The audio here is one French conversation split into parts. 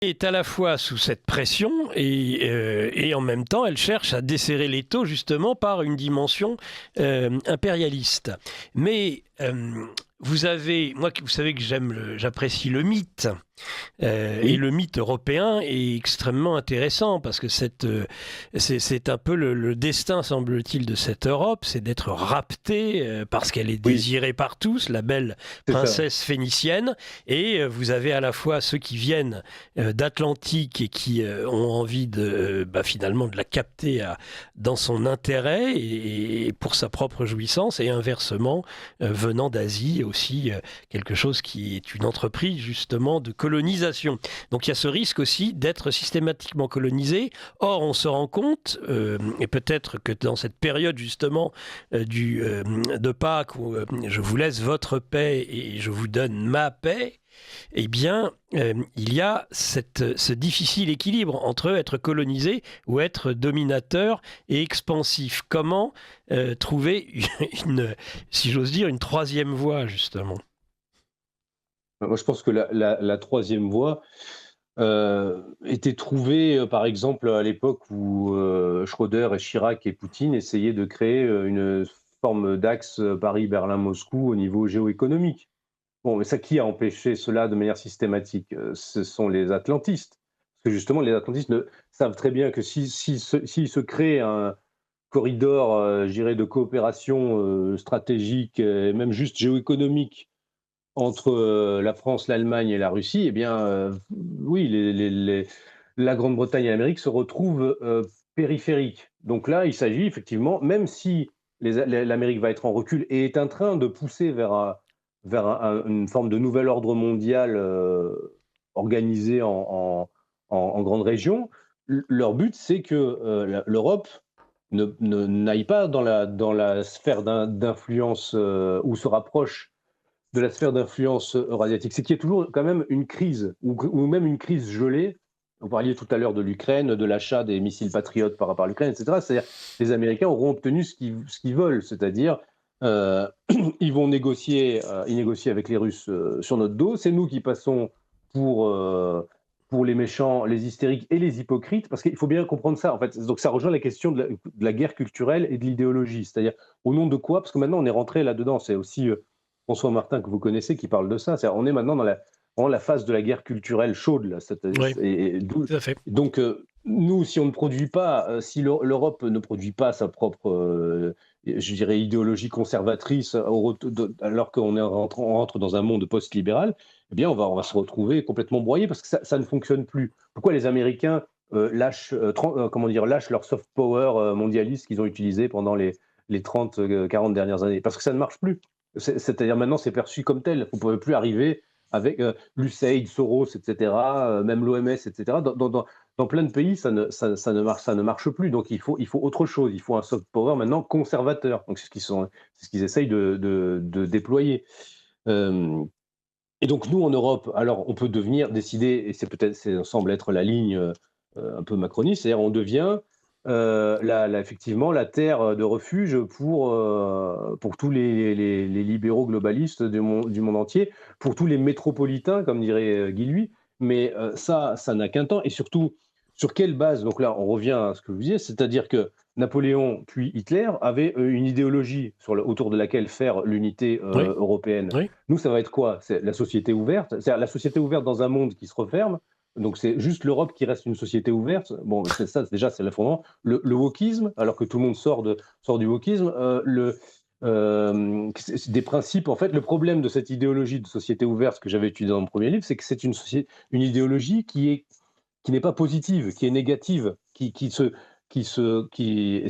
est à la fois sous cette pression et en même temps, elle cherche à desserrer l'étau justement par une dimension impérialiste. Mais vous savez que j'apprécie le mythe. Et Oui, le mythe européen est extrêmement intéressant parce que c'est un peu le destin, semble-t-il, de cette Europe, c'est d'être raptée parce qu'elle est oui, désirée par tous, la belle c'est ça. princesse phénicienne. Et vous avez à la fois ceux qui viennent d'Atlantique et qui ont envie finalement de la capter dans son intérêt et pour sa propre jouissance, et inversement, venant d'Asie aussi, quelque chose qui est une entreprise justement de colonisation. Donc il y a ce risque aussi d'être systématiquement colonisé. Or, on se rend compte, et peut-être que dans cette période justement de Pâques, où je vous laisse votre paix et je vous donne ma paix, eh bien, il y a ce difficile équilibre entre être colonisé ou être dominateur et expansif. Comment trouver si j'ose dire, une troisième voie, justement? Moi, je pense que la troisième voie était trouvée, par exemple, à l'époque où Schröder et Chirac et Poutine essayaient de créer une forme d'axe Paris-Berlin-Moscou au niveau géoéconomique. Bon, mais ça, qui a empêché cela de manière systématique? Ce sont les atlantistes. Parce que justement, les atlantistes savent très bien que s'il se crée un corridor, je dirais, de coopération stratégique et même juste géoéconomique entre la France, l'Allemagne et la Russie, eh bien, oui, la Grande-Bretagne et l'Amérique se retrouvent périphériques. Donc là, il s'agit effectivement, même si l'Amérique va être en recul et est en train de pousser vers une forme de nouvel ordre mondial organisé en grandes régions, leur but, c'est que l'Europe n'aille pas dans la sphère d'influence ou se rapproche de la sphère d'influence eurasiatique. C'est qu'il y a toujours quand même une crise, ou même une crise gelée. Vous parliez tout à l'heure de l'Ukraine, de l'achat des missiles patriotes par rapport à l'Ukraine, etc. C'est-à-dire que les Américains auront obtenu ce qu'ils veulent, c'est-à-dire euh, ils vont ils négocient avec les Russes sur notre dos. C'est nous qui passons pour, euh, pour les méchants, les hystériques et les hypocrites, parce qu'il faut bien comprendre ça. En fait, donc ça rejoint la question de la guerre culturelle et de l'idéologie, c'est-à-dire au nom de quoi. Parce que maintenant on est rentré là-dedans. C'est aussi François Martin, que vous connaissez, qui parle de ça. On est maintenant dans la phase de la guerre culturelle chaude. Là, Oui, et tout à fait. donc, nous, si on ne produit pas, si l'Europe ne produit pas sa propre, je dirais, idéologie conservatrice, alors qu'on on rentre dans un monde post-libéral, eh bien, on va se retrouver complètement broyé parce que ça ne fonctionne plus. Pourquoi les Américains lâchent leur soft power mondialiste qu'ils ont utilisé pendant les 30, 40 dernières années? Parce que ça ne marche plus. C'est-à-dire maintenant, c'est perçu comme tel. Vous ne pouvez plus arriver avec l'USAID, Soros, etc., même l'OMS, etc. Dans plein de pays, ça ne marche plus. Donc il faut autre chose. Il faut un soft power maintenant conservateur. Donc c'est ce qu'ils essayent de déployer. Euh, et donc nous, en Europe, alors on peut décider, et ça semble être la ligne un peu macroniste, c'est-à-dire on devient effectivement la terre de refuge pour tous les libéraux globalistes du monde entier, pour tous les métropolitains, comme dirait Guy Lui. Mais ça n'a qu'un temps. Et surtout, sur quelle base? Donc là, on revient à ce que vous disiez, c'est-à-dire que Napoléon puis Hitler avaient une idéologie autour de laquelle faire l'unité Oui, européenne. oui. Nous, ça va être quoi? C'est la société ouverte. C'est-à-dire la société ouverte dans un monde qui se referme. Donc c'est juste l'Europe qui reste une société ouverte. Bon, c'est ça, déjà, c'est le fondement. Le wokisme, alors que tout le monde sort du wokisme, c'est des principes. En fait, le problème de cette idéologie de société ouverte que j'avais étudiée dans mon premier livre, c'est que c'est une idéologie qui n'est pas positive, qui est négative, et c'est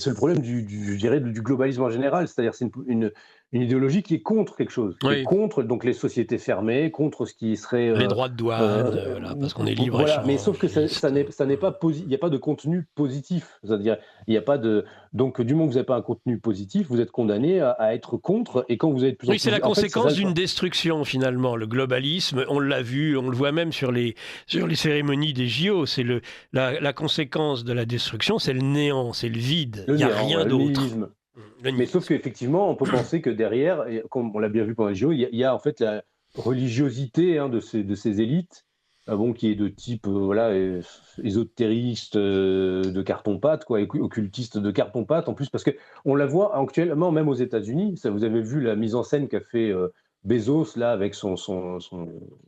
le problème je dirais, du globalisme en général. C'est-à-dire, c'est une idéologie qui est contre quelque chose, qui est Oui, contre donc les sociétés fermées, contre ce qui serait, les droits de douane, voilà, parce qu'on est voilà. Mais sauf que libre-échangiste. ça n'est pas il n'y a pas de contenu positif. C'est-à-dire, il n'y a pas de, donc, du moment que vous n'avez pas un contenu positif, vous êtes condamné à être contre. Et quand vous êtes de plus en Oui, c'est la plus, en fait, c'est ça conséquence le d'une problème. destruction finalement. Le globalisme, on l'a vu, on le voit même sur les cérémonies des JO. C'est la conséquence de la destruction, c'est le néant, c'est le vide. Il Le n'y a néant, rien voilà, le d'autre. nihilisme. Le Mais sauf nihilisme. qu'effectivement, on peut penser que derrière, et comme on l'a bien vu pendant les JO, il y a en fait la religiosité de ces élites bon, qui est de type voilà, ésotériste de carton-pâte, quoi, occultiste de carton-pâte, en plus, parce que on la voit actuellement, même aux États-Unis. Ça, vous avez vu la mise en scène qu'a fait Bezos, là, avec son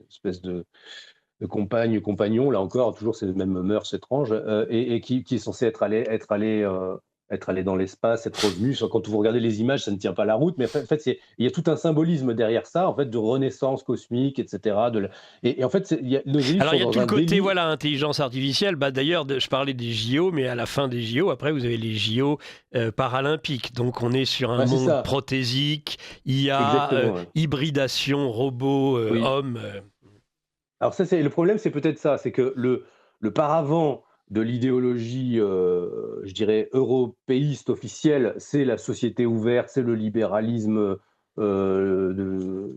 espèce de compagnon, là encore, toujours ces mêmes mœurs étranges, et qui est censé être allé dans l'espace, être revenu. Quand vous regardez les images, ça ne tient pas la route, mais en fait, il y a tout un symbolisme derrière ça, en fait, de renaissance cosmique, etc. Et en fait, nos élites Alors il sont y a dans tout le un côté délit. voilà intelligence artificielle. Bah d'ailleurs je parlais des JO, mais à la fin des JO, après vous avez les JO paralympiques. Donc on est sur un Ouais, c'est monde ça, prothésique, IA, exactement. Ouais. hybridation robot Oui. homme. Alors ça, le problème, c'est peut-être ça, c'est que le paravent de l'idéologie, je dirais, européiste officielle, c'est la société ouverte, c'est le libéralisme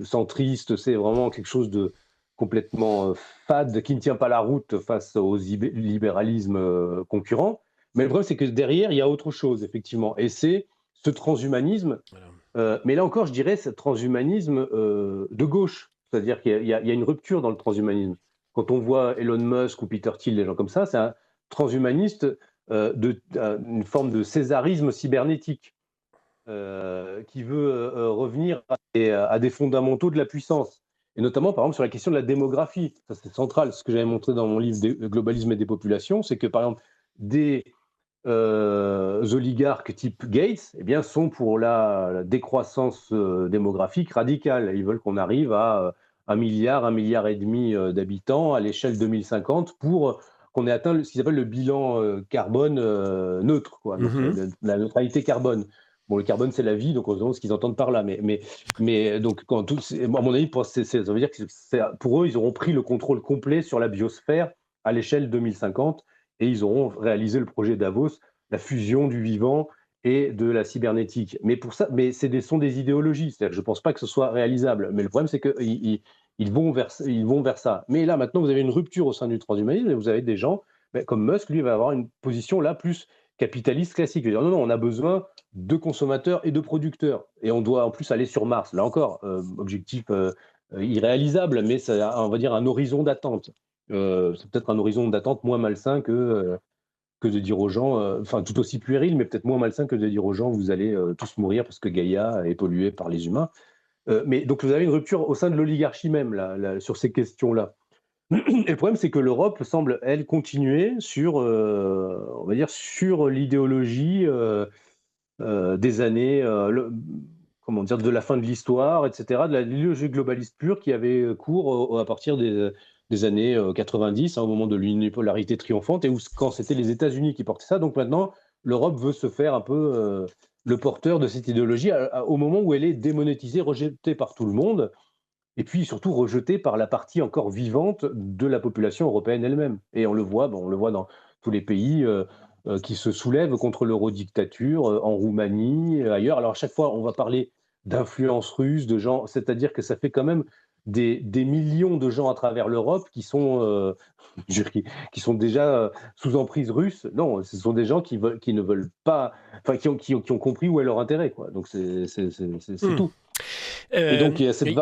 centriste, c'est vraiment quelque chose de complètement fade, qui ne tient pas la route face aux libéralismes concurrents. Mais le problème, c'est que derrière, il y a autre chose, effectivement, et c'est ce transhumanisme, Voilà. mais là encore, je dirais, ce transhumanisme de gauche. C'est-à-dire qu'il y a une rupture dans le transhumanisme. Quand on voit Elon Musk ou Peter Thiel, des gens comme ça, c'est un transhumaniste une forme de césarisme cybernétique qui veut revenir à des fondamentaux de la puissance. Et notamment, par exemple, sur la question de la démographie. Ça, c'est central. Ce que j'avais montré dans mon livre Globalisme et des populations, c'est que, par exemple, des oligarques type Gates, eh bien, sont pour la décroissance démographique radicale. Ils veulent qu'on arrive à 1 milliard, 1,5 milliard d'habitants à l'échelle 2050 pour qu'on ait atteint ce qu'ils appellent le bilan carbone neutre, quoi. Donc Mhm. la neutralité carbone. Bon, le carbone, c'est la vie, donc on se demande ce qu'ils entendent par là. Mais donc, à mon avis, ça veut dire que pour eux, ils auront pris le contrôle complet sur la biosphère à l'échelle 2050 et ils auront réalisé le projet Davos, la fusion du vivant et de la cybernétique. Mais pour ça, mais sont des idéologies. C'est-à-dire que je ne pense pas que ce soit réalisable. Mais le problème, c'est qu'ils vont vers ça. Mais là, maintenant, vous avez une rupture au sein du transhumanisme et vous avez des gens, comme Musk, lui, va avoir une position là plus capitaliste classique. Il va dire non, non, on a besoin de consommateurs et de producteurs. Et on doit en plus aller sur Mars. Là encore, objectif irréalisable, mais c'est, on va dire, un horizon d'attente. C'est peut-être un horizon d'attente moins malsain que de dire aux gens, enfin tout aussi puéril, mais peut-être moins malsain que de dire aux gens, vous allez tous mourir parce que Gaïa est polluée par les humains. Mais donc vous avez une rupture au sein de l'oligarchie même là, sur ces questions-là. Et le problème, c'est que l'Europe semble, elle, continuer sur, on va dire, sur l'idéologie des années, comment dire, de la fin de l'histoire, etc., de la l'idéologie globaliste pure qui avait cours à partir des années 90, hein, au moment de l'unipolarité triomphante, et où quand c'était les États-Unis qui portaient ça. Donc maintenant, l'Europe veut se faire un peu le porteur de cette idéologie au moment où elle est démonétisée, rejetée par tout le monde, et puis surtout rejetée par la partie encore vivante de la population européenne elle-même. Et on le voit, bon, on le voit dans tous les pays qui se soulèvent contre l'eurodictature, en Roumanie, ailleurs. Alors à chaque fois, on va parler d'influence russe, de gens, c'est-à-dire que ça fait quand même des millions de gens à travers l'Europe qui sont déjà sous emprise russe. Non, ce sont des gens qui ne veulent pas, enfin qui ont compris où est leur intérêt, quoi. Donc c'est Hmm. tout. Et donc, il y a Et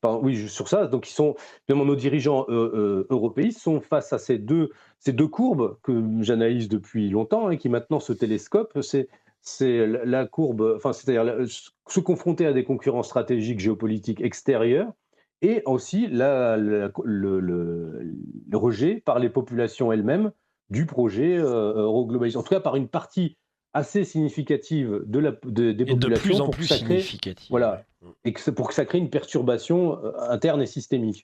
pardon, oui, sur ça, donc finalement, nos dirigeants européistes sont face à ces deux courbes que j'analyse depuis longtemps et qui maintenant se télescopent. C'est la courbe, enfin, c'est-à-dire se confronter à des concurrents stratégiques géopolitiques extérieurs et aussi le rejet par les populations elles-mêmes du projet euroglobalisé. En tout cas, par une partie assez significative des de plus populations en pour que plus ça crée significative. voilà, Ouais. et pour que ça crée une perturbation interne et systémique.